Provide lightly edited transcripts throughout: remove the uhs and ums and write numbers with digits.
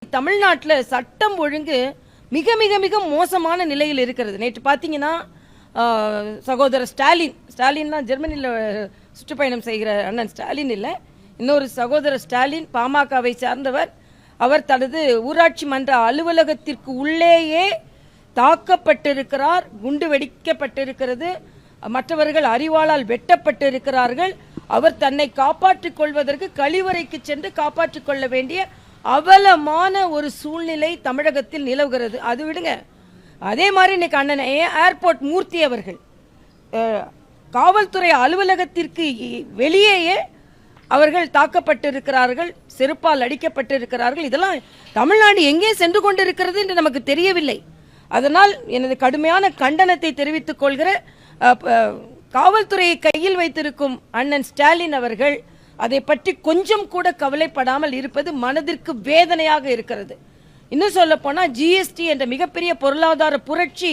இன்னைக்கு தமிழ்நாட்டில் சட்டம் ஒழுங்கு மிக மிக மிக மோசமான நிலையில் இருக்கிறது. நேற்று பார்த்தீங்கன்னா சகோதரர் ஸ்டாலின் தான் ஜெர்மனியில் சுற்றுப்பயணம் செய்கிற அண்ணன் ஸ்டாலின் இல்லை, இன்னொரு சகோதரர் ஸ்டாலின் பாமகவை சார்ந்தவர். அவர் தனது ஊராட்சி மன்ற அலுவலகத்திற்கு உள்ளேயே தாக்கப்பட்டிருக்கிறார், குண்டு வெடிக்கப்பட்டிருக்கிறது, மற்றவர்கள் அறிவாளால் வெட்டப்பட்டிருக்கிறார்கள். அவர் தன்னை காப்பாற்றிக் கொள்வதற்கு கழிவறைக்கு சென்று காப்பாற்றிக் கொள்ள வேண்டிய அவலமான ஒரு சூழ்நிலை தமிழகத்தில் நிலவுகிறது. அது விடுங்க, அதே மாதிரி இன்னைக்கு அண்ணன் ஏர்போர்ட் மூர்த்தி அவர்கள் காவல்துறை அலுவலகத்திற்கு வெளியேயே அவர்கள் தாக்கப்பட்டிருக்கிறார்கள், செருப்பால் அடிக்கப்பட்டிருக்கிறார்கள். இதெல்லாம் தமிழ்நாடு எங்கே சென்று கொண்டிருக்கிறது என்று நமக்கு தெரியவில்லை. அதனால் எனது கடுமையான கண்டனத்தை தெரிவித்துக் கொள்கிற காவல்துறையை கையில் வைத்திருக்கும் அண்ணன் ஸ்டாலின் அவர்கள் அதை பற்றி கொஞ்சம் கூட கவலைப்படாமல் இருப்பது மனதிற்கு வேதனையாக இருக்கிறது. இன்னும் சொல்ல போனா ஜிஎஸ்டி என்ற மிகப்பெரிய பொருளாதார புரட்சி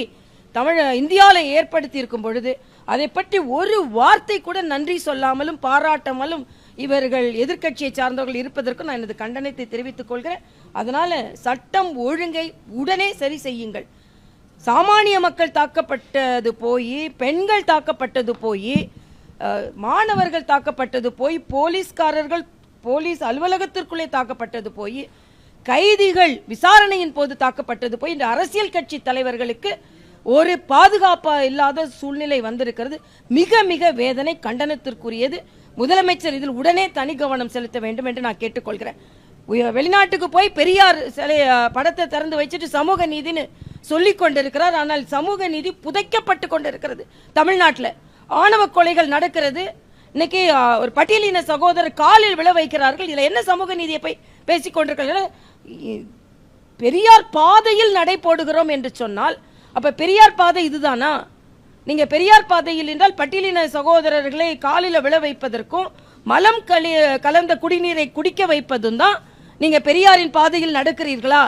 இந்தியாவில் ஏற்படுத்தி இருக்கும் பொழுது அதை பற்றி ஒரு வார்த்தை கூட நன்றி சொல்லாமலும் பாராட்டாமலும் இவர்கள் எதிர்க்கட்சியை சார்ந்தவர்கள் இருப்பதற்கு நான் எனது கண்டனத்தை தெரிவித்துக் கொள்கிறேன். அதனால சட்டம் ஒழுங்கை உடனே சரி செய்யுங்கள். சாமானிய மக்கள் தாக்கப்பட்டது போய், பெண்கள் தாக்கப்பட்டது போய், மாணவர்கள் தாக்கப்பட்டது போய், போலீஸ்காரர்கள் போலீஸ் அலுவலகத்திற்குள்ளே தாக்கப்பட்டது போய், கைதிகள் விசாரணையின் போது தாக்கப்பட்டது போய், இந்த அரசியல் கட்சி தலைவர்களுக்கு ஒரு பாதுகாப்பா இல்லாத சூழ்நிலை வந்திருக்கிறது. மிக மிக வேதனை, கண்டனத்திற்குரியது. முதலமைச்சர் இதில் உடனே தனி கவனம் செலுத்த வேண்டும் என்று நான் கேட்டுக்கொள்கிறேன். வெளிநாட்டுக்கு போய் பெரியார் சிலை படத்தை திறந்து வச்சுட்டு சமூக நீதினு சொல்லிக் கொண்டிருக்கிறார். ஆனால் சமூக நீதி புதைக்கப்பட்டு கொண்டிருக்கிறது. தமிழ்நாட்டில் ஆணவ கொலைகள் நடக்கிறது. இன்னைக்கு ஒரு பட்டியலின சகோதரர் காலில் விழ வைக்கிறார்கள். இதில் என்ன சமூக நீதியை போய் பேசிக் கொண்டிருக்கிறார்கள்? பெரியார் பாதையில் நடை போடுகிறோம் என்று சொன்னால் அப்ப பெரியார் பாதை இதுதானா? நீங்க பெரியார் பாதையில் என்றால் பட்டியலின சகோதரர்களை காலில் விழ வைப்பதற்கும் மலம் கலந்த குடிநீரை குடிக்க வைப்பதும் தான் நீங்க பெரியாரின் பாதையில் நடக்கிறீர்களா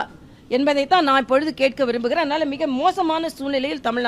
என்பதை தான் நான் இப்பொழுது கேட்க விரும்புகிறேன். அதனால மிக மோசமான சூழ்நிலையில் தமிழ்நாடு